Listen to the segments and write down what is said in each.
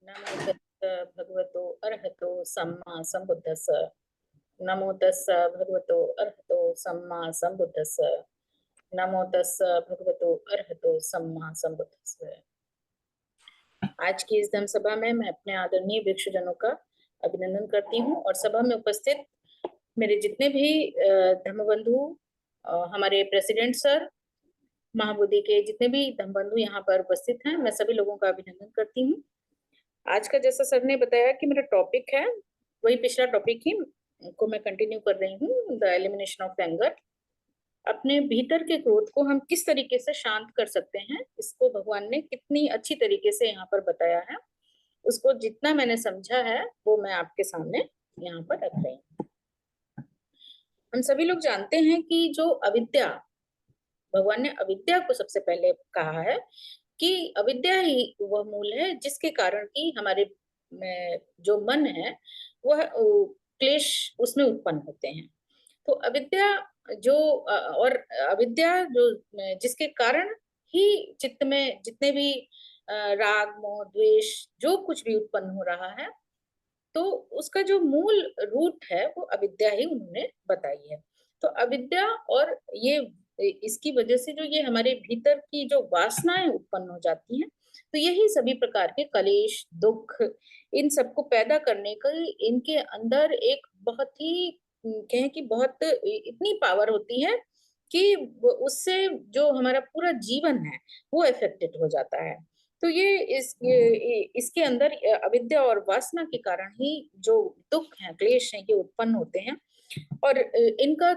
नमो तस्स भगवतो अरहतो सम्मा संबुद्धस्स। नमो तस्स भगवतो अरहतो सम्मा संबुद्धस्स। नमो तस्स भगवतो अरहतो सम्मा संबुद्धस्स। आज की इस धम्म सभा में मैं अपने आदरणीय भिक्षुजनों का अभिनंदन करती हूँ और सभा में उपस्थित मेरे जितने भी धर्मबंधु, हमारे प्रेसिडेंट सर, महाबोधि के जितने भी धर्मबंधु यहाँ पर उपस्थित हैं, मैं सभी लोगों का अभिनंदन करती हूँ। आज का जैसा सर ने बताया कि मेरा टॉपिक है, वही पिछला टॉपिक ही को मैं कंटिन्यू कर रही हूँ, द एलिमिनेशन ऑफ एंगर। अपने भीतर के क्रोध को हम किस तरीके से शांत कर सकते हैं, इसको भगवान ने कितनी अच्छी तरीके से यहाँ पर बताया है। उसको जितना मैंने समझा है वो मैं आपके सामने यहाँ पर रख रही हूँ। हम सभी लोग जानते हैं कि जो अविद्या, भगवान ने अविद्या को सबसे पहले कहा है कि अविद्या ही वह मूल है जिसके कारण कि हमारे जो मन है वह क्लेश उसमें उत्पन्न होते हैं। तो अविद्या जो और अविद्या जो जिसके कारण ही चित्त में जितने भी राग मोह द्वेष जो कुछ भी उत्पन्न हो रहा है, तो उसका जो मूल रूट है वो अविद्या ही उन्होंने बताई है। तो अविद्या और ये इसकी वजह से जो ये हमारे भीतर की जो वासनाएं उत्पन्न हो जाती हैं, तो यही सभी प्रकार के कलेश दुख इन सबको पैदा करने का इनके अंदर एक बहुत ही कहें कि बहुत इतनी पावर होती है कि उससे जो हमारा पूरा जीवन है वो इफेक्टेड हो जाता है। तो इसके अंदर अविद्या और वासना के कारण ही जो दुख है क्लेश है ये उत्पन्न होते हैं। और इनका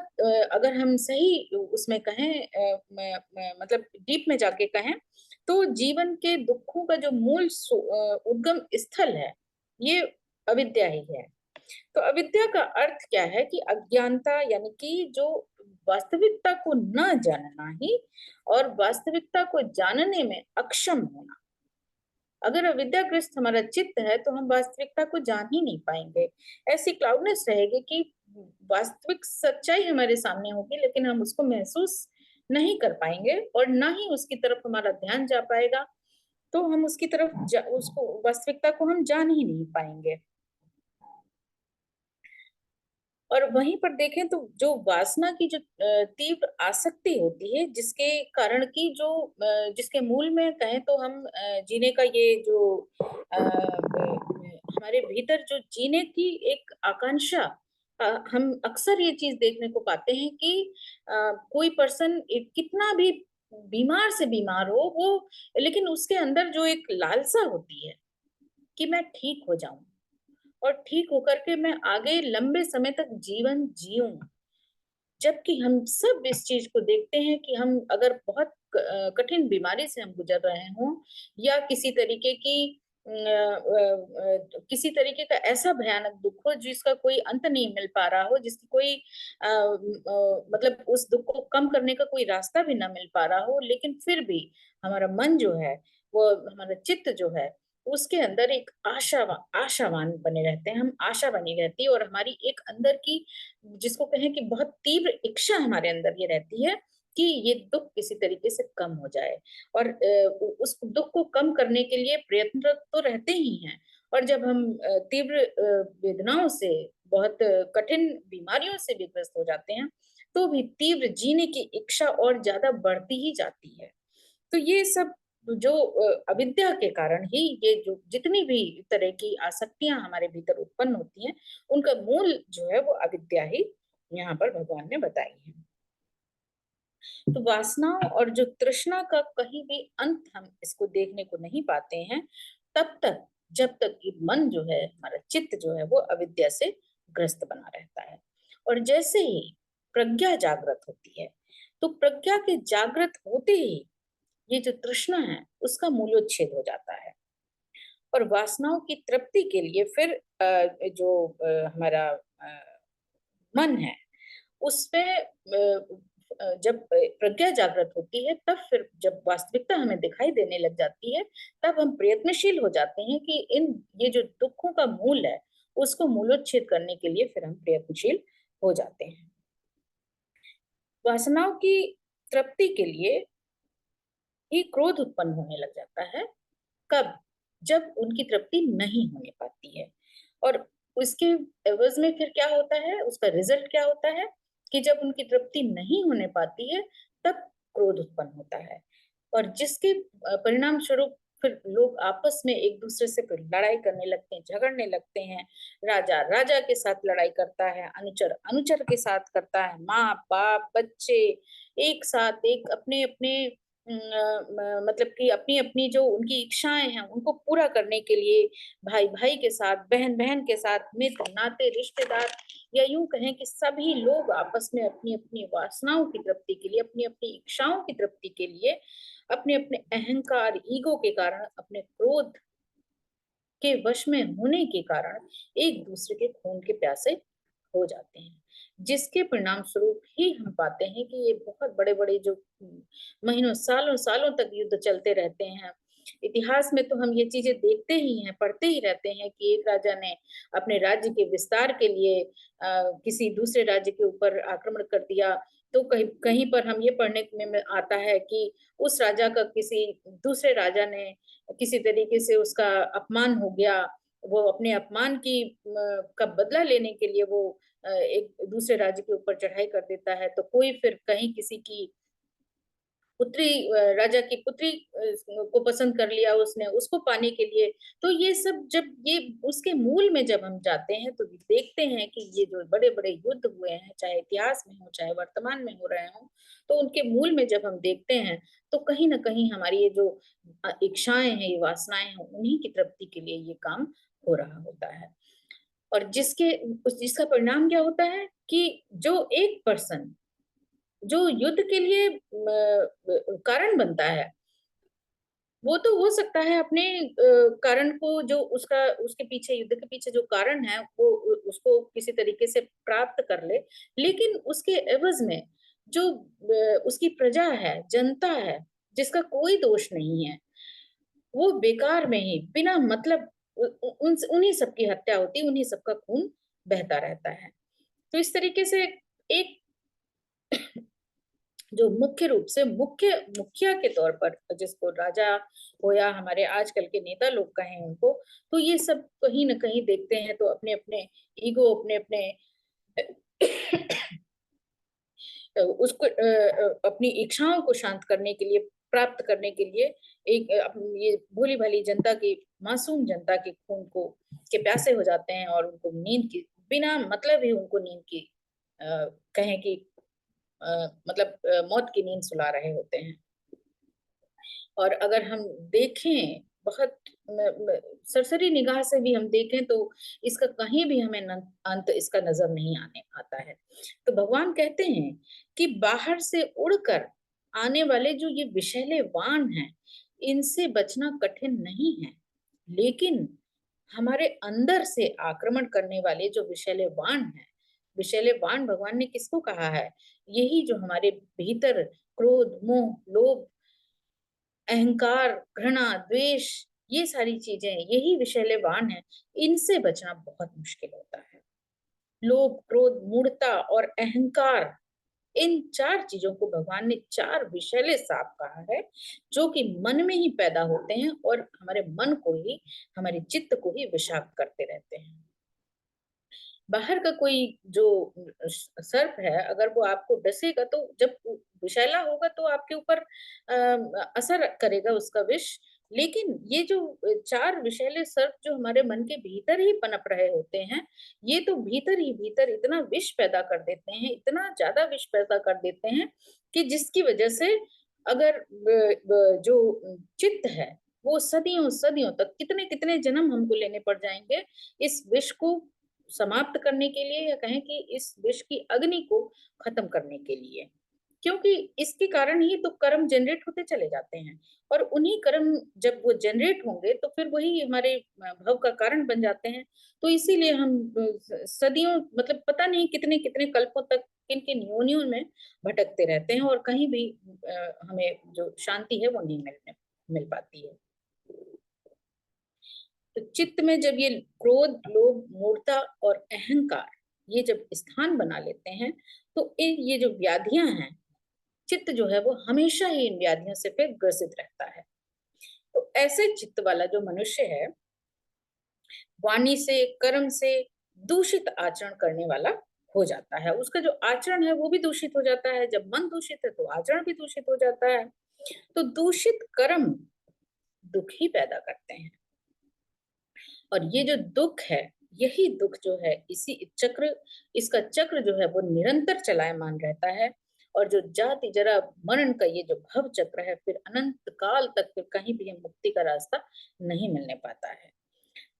अगर हम सही उसमें कहें मतलब डीप में जाके कहें तो जीवन के दुखों का जो मूल उद्गम स्थल है ये अविद्या ही है। तो अविद्या का अर्थ क्या है कि अज्ञानता, यानी कि जो वास्तविकता को न जानना ही और वास्तविकता को जानने में अक्षम होना। अगर अविद्याग्रस्त हमारा चित्त है तो हम वास्तविकता को जान ही नहीं पाएंगे। ऐसी क्लाउडनेस रहेगी कि वास्तविक सच्चाई हमारे सामने होगी लेकिन हम उसको महसूस नहीं कर पाएंगे और ना ही उसकी तरफ हमारा ध्यान जा पाएगा। तो हम उसकी तरफ उसको वास्तविकता को हम जान ही नहीं पाएंगे। और वहीं पर देखें तो जो वासना की जो तीव्र आसक्ति होती है जिसके कारण की जो जिसके मूल में कहें तो हम जीने का ये जो हमारे भीतर जो जीने की एक आकांक्षा, हम अक्सर ये चीज देखने को पाते हैं कि कोई पर्सन कितना भी बीमार से बीमार हो वो, लेकिन उसके अंदर जो एक लालसा होती है कि मैं ठीक हो जाऊं और ठीक होकर के मैं आगे लंबे समय तक जीवन जीऊं। जबकि हम सब इस चीज को देखते हैं कि हम अगर बहुत कठिन बीमारी से हम गुजर रहे हों या किसी तरीके का ऐसा भयानक दुख हो जिसका कोई अंत नहीं मिल पा रहा हो, जिसकी कोई मतलब उस दुख को कम करने का कोई रास्ता भी ना मिल पा रहा हो, लेकिन फिर भी हमारा मन जो है वो, हमारा चित्त जो है उसके अंदर एक आशावान बने रहते हैं, हम आशा बनी रहती है और हमारी एक अंदर की जिसको कहें कि बहुत तीव्र इच्छा हमारे अंदर ये रहती है कि ये दुख किसी तरीके से कम हो जाए। और उस दुख को कम करने के लिए प्रयत्नरत तो रहते ही हैं। और जब हम तीव्र वेदनाओं से, बहुत कठिन बीमारियों से भी ग्रस्त हो जाते हैं तो भी तीव्र जीने की इच्छा और ज्यादा बढ़ती ही जाती है। तो ये सब जो अविद्या के कारण ही ये जो जितनी भी तरह की आसक्तियां हमारे भीतर उत्पन्न होती हैं उनका मूल जो है वो अविद्या ही यहाँ पर भगवान ने बताई है। तो वासनाओं और जो तृष्णा का कहीं भी अंत हम इसको देखने को नहीं पाते हैं तब तक, जब तक कि मन जो है, हमारा चित्त जो है वो अविद्या से ग्रस्त बना रहता है। और जैसे ही प्रज्ञा जागृत होती है तो प्रज्ञा के जागृत होते ही ये जो तृष्णा है उसका मूलोच्छेद हो जाता है। और वासनाओं की तृप्ति के लिए फिर जो हमारा मन है उसमें जब प्रज्ञा जागृत होती है तब फिर जब वास्तविकता हमें दिखाई देने लग जाती है तब हम प्रयत्नशील हो जाते हैं कि इन ये जो दुखों का मूल है उसको मूलोच्छेद करने के लिए फिर हम प्रयत्नशील हो जाते हैं। वासनाओं की तृप्ति के लिए ही क्रोध उत्पन्न होने लग जाता है। कब? जब उनकी तृप्ति नहीं होने पाती है। और उसके एवज में फिर क्या होता है, उसका रिजल्ट क्या होता है कि जब उनकी तृप्ति नहीं होने पाती है तब क्रोध उत्पन्न होता है, और जिसके परिणाम स्वरूप फिर लोग आपस में एक दूसरे से फिर लड़ाई करने लगते हैं, झगड़ने लगते हैं। राजा राजा के साथ लड़ाई करता है, अनुचर अनुचर के साथ करता है, माँ बाप बच्चे एक साथ एक अपने अपने मतलब कि अपनी अपनी जो उनकी इच्छाएं हैं उनको पूरा करने के लिए, भाई भाई के साथ, बहन बहन के साथ, मित्र नाते रिश्तेदार, या यूं कहें कि सभी लोग आपस में अपनी अपनी वासनाओं की तृप्ति के लिए, अपनी अपनी इच्छाओं की तृप्ति के लिए, अपने अपने अहंकार ईगो के कारण, अपने क्रोध के वश में होने के कारण एक दूसरे के खून के प्यासे हो जाते हैं, जिसके परिणाम स्वरूप ही हम पाते हैं कि ये बहुत बड़े बड़े जो महीनों सालों सालों तक युद्ध चलते रहते हैं। इतिहास में तो हम ये चीजें देखते ही हैं, पढ़ते ही रहते हैं कि एक राजा ने अपने राज्य के विस्तार के लिए किसी दूसरे राज्य के ऊपर आक्रमण कर दिया, तो कहीं कहीं पर हम ये पढ़ने में आता है कि उस राजा का किसी दूसरे राजा ने किसी तरीके से उसका अपमान हो गया, वो अपने अपमान की का बदला लेने के लिए वो एक दूसरे राज्य के ऊपर चढ़ाई कर देता है, तो कोई फिर कहीं किसी की पुत्री राजा की पुत्री को पसंद कर लिया उसने, उसको पाने के लिए। तो ये सब जब ये उसके मूल में जब हम जाते हैं तो देखते हैं कि ये जो बड़े बड़े युद्ध हुए हैं, चाहे इतिहास में हो चाहे वर्तमान में हो रहे हो, तो उनके मूल में जब हम देखते हैं तो कहीं ना कहीं हमारी ये जो इच्छाएं हैं, ये वासनाएं हैं, उन्हीं की तृप्ति के लिए ये काम हो रहा होता है। और जिसका परिणाम क्या होता है कि जो एक पर्सन जो युद्ध के लिए कारण बनता है, वो तो हो सकता है अपने कारण को, जो उसका उसके पीछे युद्ध के पीछे जो कारण है वो उसको किसी तरीके से प्राप्त कर ले, लेकिन उसके एवज में जो उसकी प्रजा है, जनता है, जिसका कोई दोष नहीं है, वो बेकार में ही बिना मतलब उन्हीं सबकी हत्या होती, उन्हीं सबका खून बहता रहता है। तो इस तरीके से एक जो मुख्य रूप से मुखिया के तौर पर, जिसको राजा हो या हमारे आजकल के नेता लोग कहें उनको, तो ये सब कहीं ना कहीं देखते हैं तो अपने अपने ईगो, अपने अपने उसको अपनी इच्छाओं को शांत करने के लिए, प्राप्त करने के लिए, एक ये भोली भाली जनता की, मासूम जनता के खून को के प्यासे हो जाते हैं, और उनको नींद की बिना मतलब ही उनको नींद की कहें कि मतलब मौत की नींद सुला रहे होते हैं। और अगर हम देखें बहुत सरसरी निगाह से भी हम देखें तो इसका कहीं भी हमें अंत इसका नजर नहीं आने आता है। तो भगवान कहते हैं कि बाहर से उड़कर आने वाले जो ये विषैले वाण हैं, इनसे बचना कठिन नहीं है, लेकिन हमारे अंदर से आक्रमण करने वाले जो विषैले वाण हैं, विषैले वाण भगवान ने किसको कहा है? यही जो हमारे भीतर क्रोध, मोह, लोभ, अहंकार, घृणा, द्वेष, ये सारी चीजें, यही विषैले वाण है। इनसे बचना बहुत मुश्किल होता है। लोभ, क्रोध, मूढ़ता और अहंकार, इन चार चीजों को भगवान ने चार विषैले साप कहा है, जो कि मन में ही पैदा होते हैं और हमारे मन को ही, हमारे चित्त को ही विषाक्त करते रहते हैं। बाहर का कोई जो सर्प है, अगर वो आपको डसेगा तो जब विषैला होगा तो आपके ऊपर असर करेगा उसका विष। लेकिन ये जो चार विषैले सर्प जो हमारे मन के भीतर ही पनप रहे होते हैं, ये तो भीतर ही भीतर इतना विष पैदा कर देते हैं, इतना ज्यादा विष पैदा कर देते हैं कि जिसकी वजह से अगर जो चित्त है वो सदियों सदियों तक, कितने कितने जन्म हमको लेने पड़ जाएंगे इस विष को समाप्त करने के लिए, या कहें कि इस विष की अग्नि को खत्म करने के लिए। क्योंकि इसके कारण ही तो कर्म जनरेट होते चले जाते हैं, और उन्हीं कर्म जब वो जनरेट होंगे तो फिर वही हमारे भव का कारण बन जाते हैं। तो इसीलिए हम सदियों मतलब पता नहीं कितने कितने कल्पों तक किन किन योनियों में भटकते रहते हैं, और कहीं भी हमें जो शांति है वो नहीं मिल पाती है। तो चित्त में जब ये क्रोध, लोभ, मूर्ता और अहंकार ये जब स्थान बना लेते हैं, तो ये जो व्याधियां हैं, चित्त जो है वो हमेशा ही इन व्याधियों से फिर ग्रसित रहता है। तो ऐसे चित्त वाला जो मनुष्य है, वाणी से, कर्म से दूषित आचरण करने वाला हो जाता है। उसका जो आचरण है वो भी दूषित हो जाता है। जब मन दूषित है तो आचरण भी दूषित हो जाता है। तो दूषित कर्म दुख ही पैदा करते हैं। और ये जो दुख है, यही दुख जो है, इसका चक्र जो है वो निरंतर चलायमान रहता है। और जो जाति जरा मरण का ये जो भव चक्र है, फिर अनंत काल तक फिर कहीं भी हम मुक्ति का रास्ता नहीं मिलने पाता है।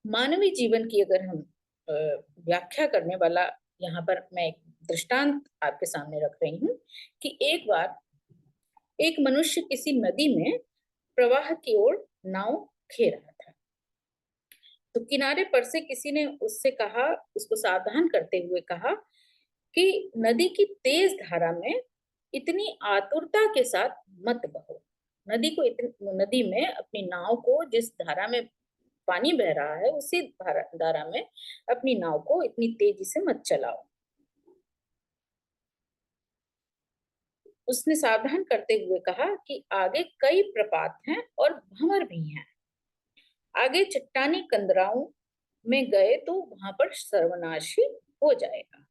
मानवीय जीवन की अगर हम अ, व्याख्या करने वाला, यहाँ पर मैं एक दृष्टांत आपके सामने रख रही हूँ कि एक बार एक मनुष्य किसी नदी में प्रवाह की ओर नाव खे रहा था। तो किनारे पर से किसी ने उससे कहा, उसको सावधान करते हुए कहा कि नदी की तेज धारा में इतनी आतुरता के साथ मत बहो। नदी में अपनी नाव को, जिस धारा में पानी बह रहा है उसी धारा में अपनी नाव को इतनी तेजी से मत चलाओ। उसने सावधान करते हुए कहा कि आगे कई प्रपात हैं और भंवर भी हैं। आगे चट्टानी कंदराओं में गए तो वहां पर सर्वनाश ही हो जाएगा।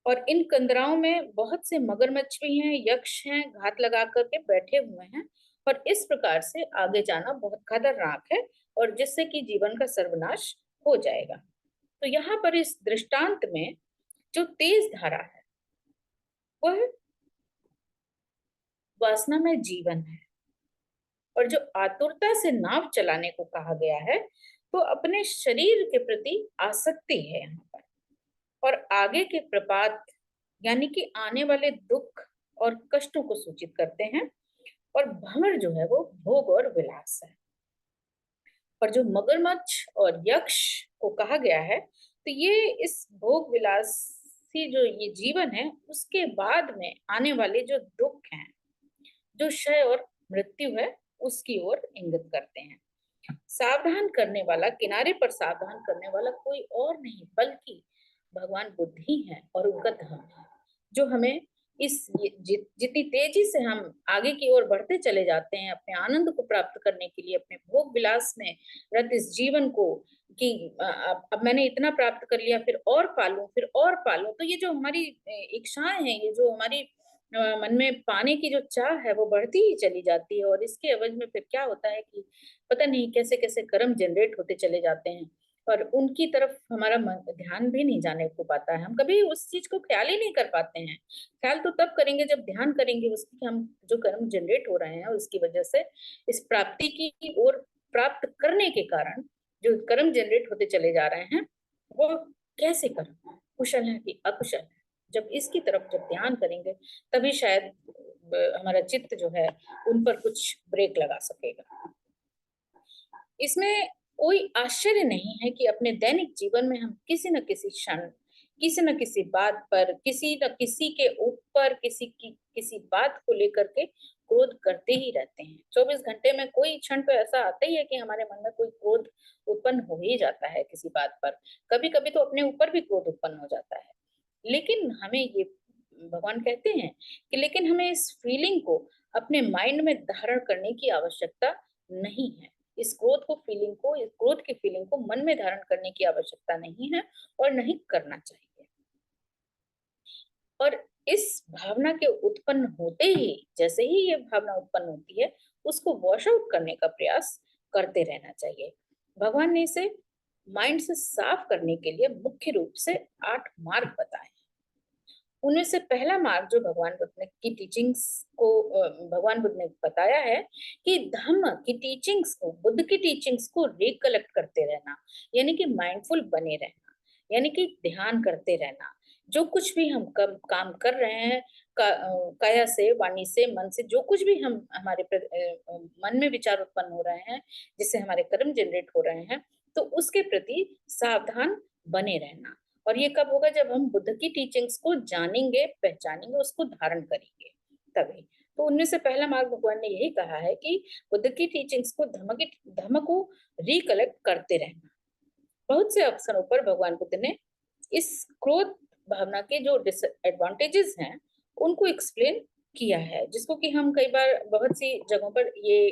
और इन कंदराओं में बहुत से मगरमच्छ भी हैं, यक्ष हैं, घात लगा करके बैठे हुए हैं। और इस प्रकार से आगे जाना बहुत खतरनाक है, और जिससे कि जीवन का सर्वनाश हो जाएगा। तो यहाँ पर इस दृष्टांत में जो तेज धारा है वह वासना में जीवन है। और जो आतुरता से नाव चलाने को कहा गया है, तो अपने शरीर के प्रति आसक्ति है यहाँ पर। और आगे के प्रपात यानी कि आने वाले दुख और कष्टों को सूचित करते हैं। और भंवर जो है वो भोग और विलास है। और जो मगरमच्छ और यक्ष को कहा गया है, तो ये इस भोग विलासी जो ये जीवन है, उसके बाद में आने वाले जो दुख हैं, जो क्षय और मृत्यु है, उसकी ओर इंगित करते हैं। सावधान करने वाला, किनारे पर सावधान करने वाला कोई और नहीं बल्कि भगवान बुद्ध ही है और उनका धर्म है, जो हमें जितनी तेजी से हम आगे की ओर बढ़ते चले जाते हैं अपने आनंद को प्राप्त करने के लिए, अपने भोग विलास में रत इस जीवन को, कि अब मैंने इतना प्राप्त कर लिया, फिर और पालूं, फिर और पालूं। तो ये जो हमारी इच्छाएं हैं, ये जो हमारी मन में पाने की जो चाह है, वो बढ़ती ही चली जाती है। और इसके एवज में फिर क्या होता है कि पता नहीं कैसे कैसे कर्म जनरेट होते चले जाते हैं, और उनकी तरफ हमारा ध्यान भी नहीं जाने को पाता है। हम कभी उस चीज को ख्याल ही नहीं कर पाते हैं। ख्याल तो तब करेंगे जब ध्यान करेंगे उसकी, कि हम जो कर्म जनरेट हो रहे हैं उसकी वजह से इस प्राप्ति की ओर, प्राप्त करने के कारण जो कर्म जनरेट होते चले जा रहे हैं, वो कैसे कर्म कुशल है कि अकुशल है। जब इसकी तरफ जब ध्यान करेंगे, तभी शायद हमारा चित्त जो है उन पर कुछ ब्रेक लगा सकेगा। इसमें कोई आश्चर्य नहीं है कि अपने दैनिक जीवन में हम किसी न किसी क्षण, किसी न किसी बात पर, किसी न किसी के ऊपर, किसी बात को लेकर के क्रोध करते ही रहते हैं। 24 घंटे में कोई क्षण तो ऐसा आता ही है कि हमारे मन में कोई क्रोध उत्पन्न हो ही जाता है किसी बात पर। कभी कभी तो अपने ऊपर भी क्रोध उत्पन्न हो जाता है। लेकिन हमें ये भगवान कहते हैं कि लेकिन हमें इस फीलिंग को अपने माइंड में धारण करने की आवश्यकता नहीं है। इस क्रोध की फीलिंग को मन में धारण करने की आवश्यकता नहीं है, और नहीं करना चाहिए। और इस भावना के उत्पन्न होते ही, जैसे ही ये भावना उत्पन्न होती है, उसको वॉश आउट करने का प्रयास करते रहना चाहिए। भगवान ने इसे माइंड से साफ करने के लिए मुख्य रूप से 8 मार्ग बताए। उनमें से पहला मार्ग जो भगवान बुद्ध ने बताया है कि धम्म की टीचिंग्स को, बुद्ध की टीचिंग्स को रिकलेक्ट करते रहना, यानी कि माइंडफुल बने रहना, यानी कि ध्यान करते रहना। जो कुछ भी हम काम कर रहे हैं, काया से, वाणी से, मन से, जो कुछ भी हम मन में विचार उत्पन्न हो रहे हैं, जिससे हमारे कर्म जनरेट हो रहे हैं, तो उसके प्रति सावधान बने रहना। और ये कब होगा? जब हम बुद्ध की टीचिंग्स को जानेंगे, पहचानेंगे, उसको धारण करेंगे, तभी। तो उनमें से पहला मार्ग भगवान ने यही कहा है कि बुद्ध की टीचिंग्स को, धर्म को रिकलेक्ट करते रहना। बहुत से अवसरों पर भगवान बुद्ध ने इस क्रोध भावना के जो डिसएडवांटेजेस हैं उनको एक्सप्लेन किया है, जिसको कि हम कई बार बहुत सी जगहों पर ये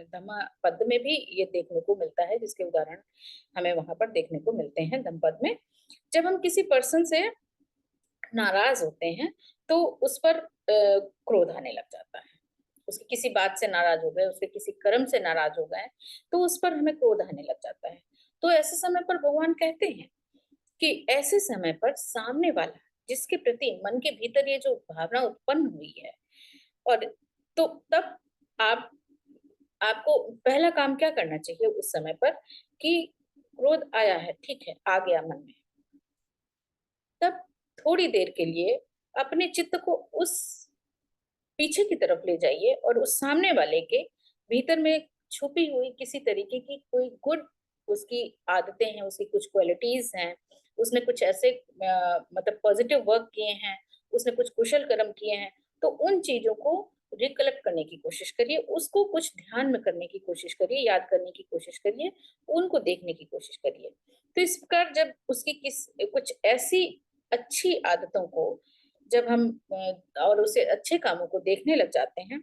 धम्म पद में भी ये देखने को मिलता है, जिसके उदाहरण हमें वहां पर देखने को मिलते हैं धम्म पद में। जब हम किसी पर्सन से नाराज होते हैं तो उस पर क्रोध आने लग जाता है। उसकी किसी बात से नाराज हो गए, उसके किसी कर्म से नाराज हो गए, तो उस पर हमें क्रोध आने लग जाता है। तो ऐसे समय पर भगवान कहते हैं कि ऐसे समय पर सामने वाला जिसके प्रति मन के भीतर ये जो भावना उत्पन्न हुई है, और तो तब आप आपको पहला काम क्या करना चाहिए उस समय पर, कि क्रोध आया है, ठीक है, आ गया मन में, तब थोड़ी देर के लिए अपने चित्त को उस पीछे की तरफ ले जाइए और उस सामने वाले के भीतर में छुपी हुई किसी तरीके की कोई गुड उसकी आदतें हैं, उसकी कुछ क्वालिटीज हैं, उसने कुछ ऐसे मतलब पॉजिटिव वर्क किए हैं, उसने कुछ कुशल कर्म किए हैं, तो उन चीजों को रिकलेक्ट करने की कोशिश करिए, उसको कुछ ध्यान में करने की कोशिश करिए, याद करने की कोशिश करिए, उनको देखने की कोशिश करिए। तो इस प्रकार जब उसकी कुछ ऐसी अच्छी आदतों को जब हम और उसे अच्छे कामों को देखने लग जाते हैं,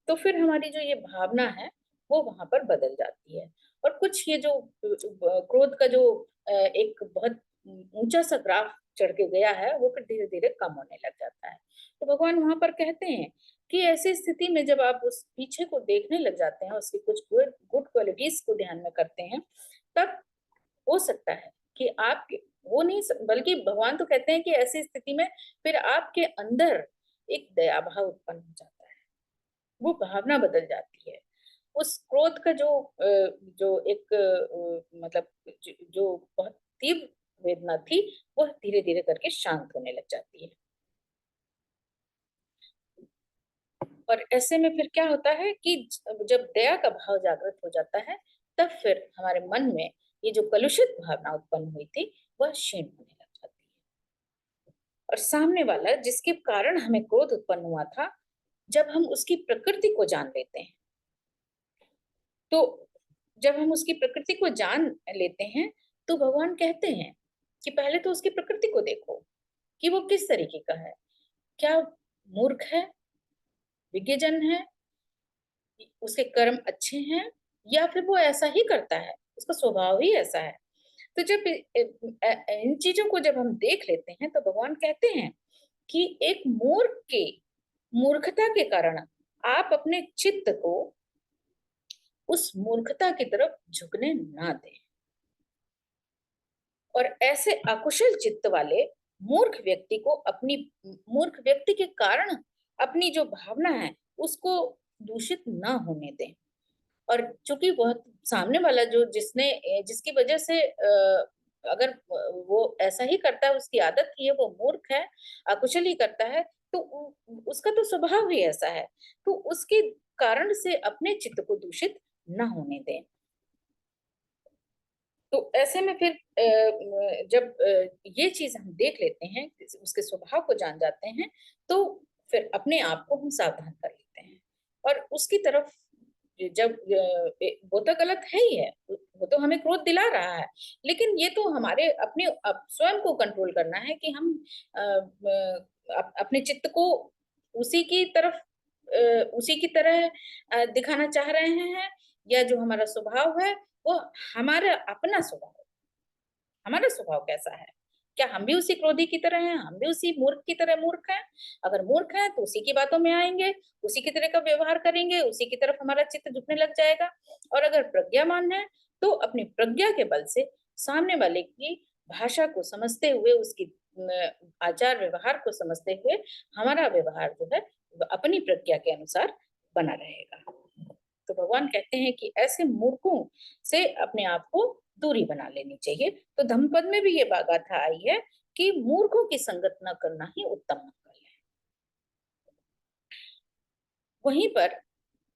तो फिर हमारी जो ये भावना है वो वहां पर बदल जाती है। और कुछ ये जो क्रोध का जो एक बहुत ऊंचा सा ग्राफ चढ़ के गया है, वो फिर धीरे धीरे कम होने लग जाता है। तो भगवान वहां पर कहते हैं कि ऐसी स्थिति में जब आप उस पीछे को देखने लग जाते हैं, उसकी कुछ गुड गुड क्वालिटीज को ध्यान में करते हैं, तब हो सकता है कि आपके वो नहीं, बल्कि भगवान तो कहते हैं कि ऐसी स्थिति में फिर आपके अंदर एक दया भाव उत्पन्न हो जाता है, वो भावना बदल जाती है। उस क्रोध का जो एक मतलब जो बहुत तीव्र वेदना थी, वह धीरे धीरे करके शांत होने लग जाती है। और ऐसे में फिर क्या होता है कि जब दया का भाव जागृत हो जाता है, तब फिर हमारे मन में ये जो कलुषित भावना उत्पन्न हुई थी, वह क्षीण होने लग जाती है। और सामने वाला जिसके कारण हमें क्रोध उत्पन्न हुआ था, जब हम उसकी प्रकृति को जान लेते हैं, तो जब हम उसकी प्रकृति को जान लेते हैं, तो भगवान कहते हैं कि पहले तो उसकी प्रकृति को देखो कि वो किस तरीके का है। क्या मूर्ख है, विज्ञजन है, उसके कर्म अच्छे हैं, या फिर वो ऐसा ही करता है, उसका स्वभाव ही ऐसा है। तो जब इन चीजों को जब हम देख लेते हैं, तो भगवान कहते हैं कि एक मूर्ख के मूर्खता के कारण आप अपने चित्त को उस मूर्खता की तरफ झुकने ना दें। और ऐसे अकुशल चित्त वाले मूर्ख व्यक्ति को अपनी मूर्ख व्यक्ति के कारण अपनी जो भावना है उसको दूषित ना होने दें। और चूंकि वह सामने वाला जो जिसकी वजह से अगर वो ऐसा ही करता है, उसकी आदत ही है, वो मूर्ख है, अकुशल ही करता है, तो उसका तो स्वभाव ही ऐसा है, तो उसके कारण से अपने चित्त को दूषित ना होने दें। तो ऐसे में फिर जब ये चीज हम देख लेते हैं, उसके स्वभाव को जान जाते हैं, तो फिर अपने आप को हम सावधान कर लेते हैं। और उसकी तरफ जब वो तो गलत है ही है, वो तो हमें क्रोध दिला रहा है, लेकिन ये तो हमारे अपने स्वयं को कंट्रोल करना है कि हम अपने चित्त को उसी की तरफ उसी की तरह दिखाना चाह रहे हैं, या जो हमारा स्वभाव है वो हमारा अपना स्वभाव, हमारा स्वभाव कैसा है। क्या हम भी उसी क्रोधी की तरह हैं, हम भी उसी मूर्ख की तरह मूर्ख हैं? अगर मूर्ख हैं तो उसी की बातों में आएंगे, उसी की तरह का व्यवहार करेंगे, उसी की तरफ हमारा चित्त झुकने लग जाएगा। और अगर प्रज्ञावान है तो अपनी प्रज्ञा के बल से सामने वाले की भाषा को समझते हुए, उसकी आचार व्यवहार को समझते हुए, हमारा व्यवहार जो है अपनी प्रज्ञा के अनुसार बना रहेगा। तो भगवान कहते हैं कि ऐसे मूर्खों से अपने आप को दूरी बना लेनी चाहिए। तो धम्मपद में भी ये गाथा आई है कि मूर्खों की संगत न करना ही उत्तम मंगल है। वहीं पर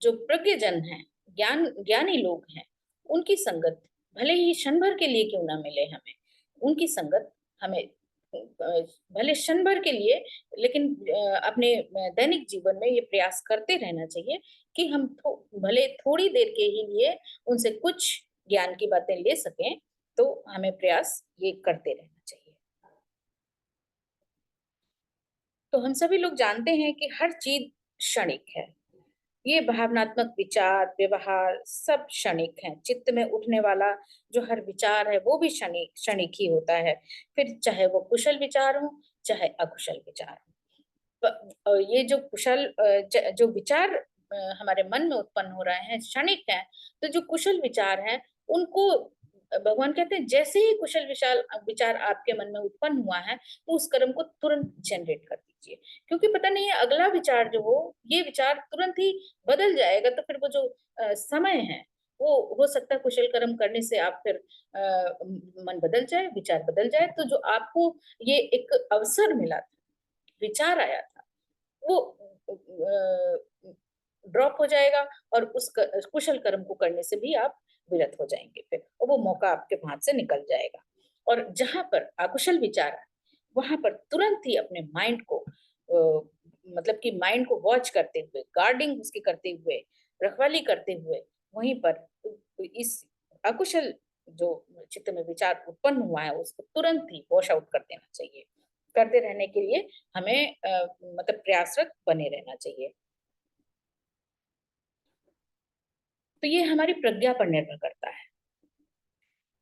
जो प्रज्ञजन है, ज्ञानी लोग हैं, उनकी संगत भले ही क्षण भर के लिए क्यों ना मिले हमें, उनकी संगत हमें भले क्षण भर के लिए, लेकिन अपने दैनिक जीवन में ये प्रयास करते रहना चाहिए कि हम भले थोड़ी देर के ही लिए उनसे कुछ ज्ञान की बातें ले सकें, तो हमें प्रयास ये करते रहना चाहिए। तो हम सभी लोग जानते हैं कि हर चीज क्षणिक है। ये भावनात्मक विचार व्यवहार सब क्षणिक हैं। चित्त में उठने वाला जो हर विचार है वो भी क्षणिक क्षणिक ही होता है, फिर चाहे वो कुशल विचार हो चाहे अकुशल विचार हो। ये जो कुशल जो विचार हमारे मन में उत्पन्न हो रहे हैं क्षणिक हैं, तो जो कुशल विचार हैं उनको भगवान कहते हैं जैसे ही कुशल विशाल विचार आपके मन में उत्पन्न हुआ है तो उस कर्म को तुरंत जनरेट कर दीजिए, क्योंकि पता नहीं है अगला विचार जो हो ये विचार तुरंत ही बदल जाएगा। तो फिर वो जो समय है वो हो सकता है कुशल कर्म करने से आप फिर मन बदल जाए विचार बदल जाए। तो जो आपको ये एक अवसर मिला था विचार आया था वो ड्रॉप हो जाएगा और उस कुशल कर्म को करने से भी आप विरत हो जाएंगे फिर, और वो मौका आपके हाथ से निकल जाएगा। और जहां पर अकुशल विचार है वहां पर तुरंत ही अपने माइंड को मतलब कि माइंड को वॉच करते हुए गार्डिंग उसकी करते हुए रखवाली करते हुए वहीं पर इस अकुशल जो चित्त में विचार उत्पन्न हुआ है उसको तुरंत ही वॉश आउट कर देना चाहिए। करते रहने के लिए हमें मतलब प्रयासरत बने रहना चाहिए। तो ये हमारी प्रज्ञा पर निर्भर करता है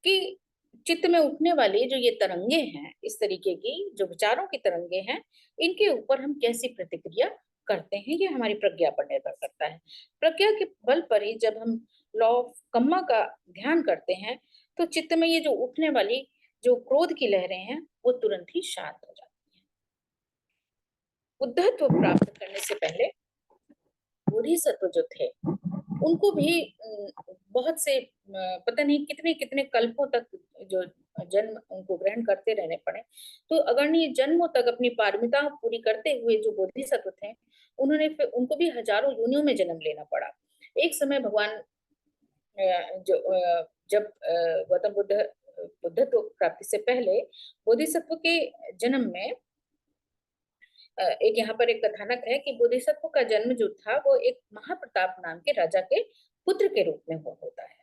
कि चित्त में उठने वाली जो ये तरंगे हैं इस तरीके की जो विचारों की तरंगे हैं इनके ऊपर हम कैसी प्रतिक्रिया करते हैं ये हमारी प्रज्ञा पर निर्भर करता है। प्रज्ञा के बल पर ही जब हम लॉ ऑफ कम्मा का ध्यान करते हैं तो चित्त में ये जो उठने वाली जो क्रोध की लहरें हैं वो तुरंत ही शांत हो जाती हैं। बुद्धत्व प्राप्त करने से पहले बोधिसत्व जो थे उनको भी बहुत से पता नहीं कितने कितने कल्पों तक जो जन्म उनको ग्रहण करते रहने पड़े। तो अगणनीय जन्मों तक अपनी पारमिता पूरी करते हुए जो बोधिसत्व थे उन्होंने फिर उनको भी हजारों योनियों में जन्म लेना पड़ा। एक समय भगवान जब गौतम बुद्ध बुद्धत्व प्राप्ति से पहले बोधिसत्व के जन्म में एक यहाँ पर एक कथानक है कि बोधिसत्व का जन्म जो था वो एक महाप्रताप नाम के राजा के पुत्र के रूप में होता है।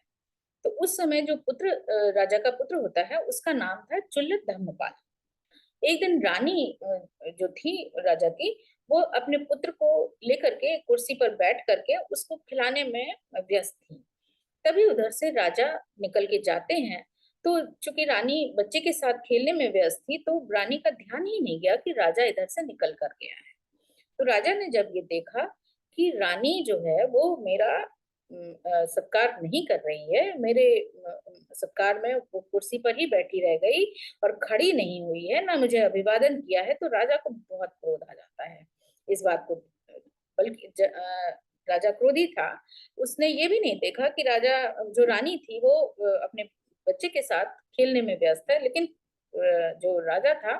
तो उस समय जो पुत्र राजा का पुत्र होता है उसका नाम था चुल्ल धर्मपाल। एक दिन रानी जो थी राजा की वो अपने पुत्र को लेकर के कुर्सी पर बैठ करके उसको खिलाने में व्यस्त थी। तभी उधर से राजा निकल के जाते हैं। तो चूंकि रानी बच्चे के साथ खेलने में व्यस्त थी तो रानी का ध्यान ही नहीं गया कि राजा इधर से निकल कर गया है। तो राजा ने जब ये देखा कि रानी जो है वो मेरा सत्कार नहीं कर रही है, मेरे सत्कार में वो कुर्सी पर ही बैठी रह गई और खड़ी नहीं हुई है, ना मुझे अभिवादन किया है, तो राजा को बहुत क्रोध आ जाता है इस बात को। बल्कि राजा क्रोधी था। उसने ये भी नहीं देखा कि राजा जो रानी थी वो अपने बच्चे के साथ खेलने में व्यस्त है, लेकिन जो राजा था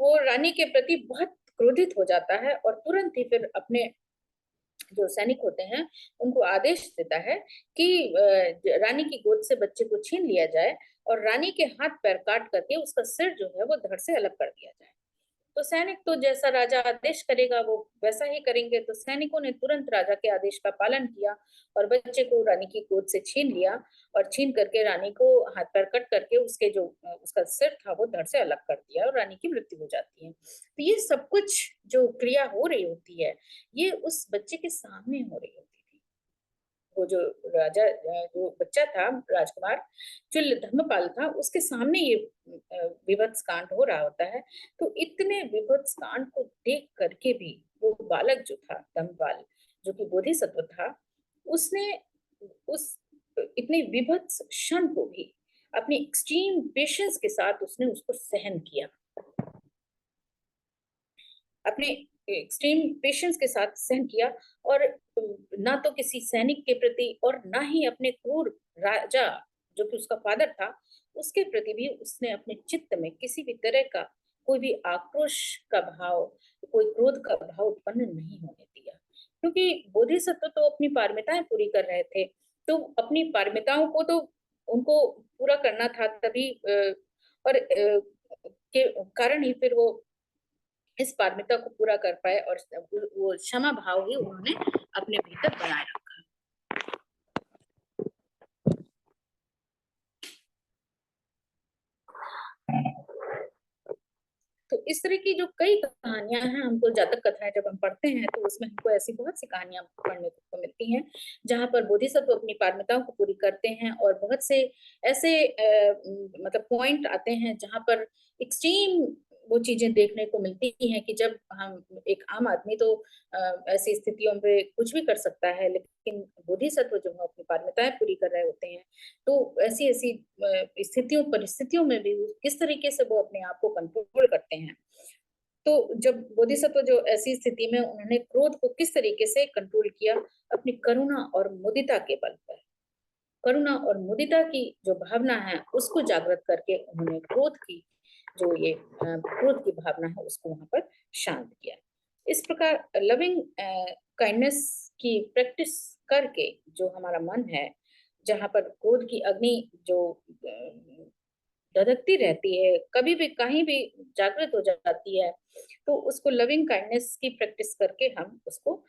वो रानी के प्रति बहुत क्रोधित हो जाता है और तुरंत ही फिर अपने जो सैनिक होते हैं उनको आदेश देता है कि रानी की गोद से बच्चे को छीन लिया जाए और रानी के हाथ पैर काट करके उसका सिर जो है वो धड़ से अलग कर दिया जाए। तो सैनिक तो जैसा राजा आदेश करेगा वो वैसा ही करेंगे। तो सैनिकों ने तुरंत राजा के आदेश का पालन किया और बच्चे को रानी की गोद से छीन लिया और छीन करके रानी को हाथ पैर कट करके उसके जो उसका सिर था वो धड़ से अलग कर दिया और रानी की मृत्यु हो जाती है। तो ये सब कुछ जो क्रिया हो रही होती है ये उस बच्चे के सामने हो रही होती थी। वो जो राजा जो बच्चा था राजकुमार जो धर्मपाल था उसके सामने ये विभत्स कांड हो रहा होता है। तो इतने विभत्स कांड को देख करके भी वो बालक जो था धर्मपाल जो कि बोधिसत्व था उसने उस इतने विभत्स क्षण को भी अपनी एक्सट्रीम पेशेंस के साथ उसने उसको सहन किया। अपने एक्सट्रीम पेशेंस के साथ सहन किया और ना तो किसी सैनिक के प्रति और ना ही अपने क्रूर राजा जो कि उसका फादर था उसके प्रति भी उसने अपने चित्त में किसी भी तरह का कोई भी आक्रोश का भाव कोई क्रोध का भाव उत्पन्न नहीं होने दिया, क्योंकि बोधिसत्व तो अपनी पारमिताएं पूरी कर रहे थे। तो अपनी पारमिताओं को तो उनको पूरा करना था तभी और के कारण ही फिर वो इस पारमिता को पूरा कर पाए और वो क्षमा भाव ही उन्होंने अपने भीतर बनाए रखा। तो इस तरह की जो कई कहानियां हैं, हमको जातक कथाएं जब हम पढ़ते हैं तो उसमें हमको ऐसी बहुत सी कहानियां पढ़ने को मिलती हैं जहां पर बोधिसत्व अपनी पारमिताओं को पूरी करते हैं, और बहुत से ऐसे मतलब पॉइंट आते हैं जहां पर एक्सट्रीम वो चीजें देखने को मिलती हैं कि जब हम एक आम आदमी तो ऐसी स्थितियों में कुछ भी कर सकता है, लेकिन बोधिसत्व जो है अपनी पारमिताएं पूरी कर रहे होते हैं, तो ऐसी ऐसी स्थितियों परिस्थितियों में भी किस तरीके से वो अपने आप को कंट्रोल करते हैं। तो जब बोधिसत्व जो ऐसी स्थिति में उन्होंने क्रोध को किस तरीके से कंट्रोल किया, अपनी करुणा और मुदिता के बल पर, करुणा और मुदिता की जो भावना है उसको जागृत करके उन्होंने क्रोध की जो ये क्रोध की भावना है उसको वहां पर शांत किया। इस प्रकार लविंग काइंडनेस की प्रैक्टिस करके जो हमारा मन है, जहां पर क्रोध की अग्नि जो धधकती रहती है, कभी भी कहीं भी जागृत हो जाती है, तो उसको लविंग काइंडनेस की प्रैक्टिस करके हम उसको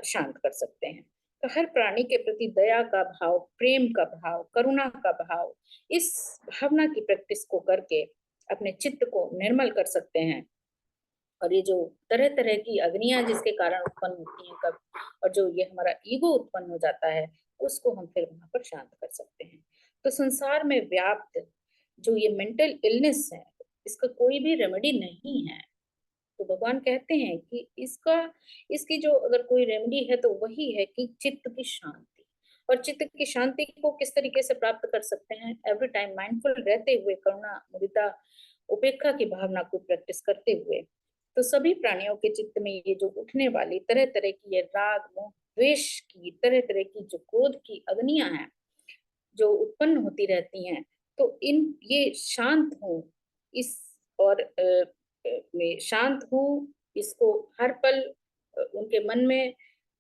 शांत कर सकते हैं। तो हर प्राणी के प्रति दया का भाव, प्रेम का भाव, करुणा का भाव, इस भावना की प्रैक्टिस को करके अपने चित्त को निर्मल कर सकते हैं। और ये जो तरह तरह की अग्नियां जिसके कारण उत्पन्न होती हैं कब, और जो ये हमारा ईगो उत्पन्न हो जाता है, उसको हम फिर वहां पर शांत कर सकते हैं। तो संसार में व्याप्त जो ये मेंटल इलनेस है, इसका कोई भी रेमेडी नहीं है। तो भगवान कहते हैं कि इसकी जो अगर कोई रेमेडी है तो वही है कि चित्त की शांति। और चित्त की शांति को किस तरीके से प्राप्त कर सकते हैं? एवरी टाइम माइंडफुल रहते हुए, करुणा, मुदिता, उपेक्षा की भावना को प्रैक्टिस करते हुए। तो सभी प्राणियों के चित्त में ये जो उठने वाली तरह तरह की ये राग, मोह, द्वेष की तरह तरह की जो क्रोध की अग्नियां हैं जो उत्पन्न होती रहती हैं, तो इन ये शांत हो, इस और में शांत हो, इसको हर पल उनके मन में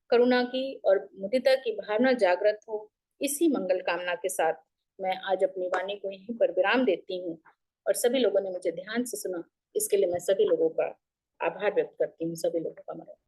करुणा की और मुदिता की भावना जागृत हो। इसी मंगल कामना के साथ मैं आज अपनी वाणी को यहीं पर विराम देती हूँ, और सभी लोगों ने मुझे ध्यान से सुना, इसके लिए मैं सभी लोगों का आभार व्यक्त करती हूँ। सभी लोगों का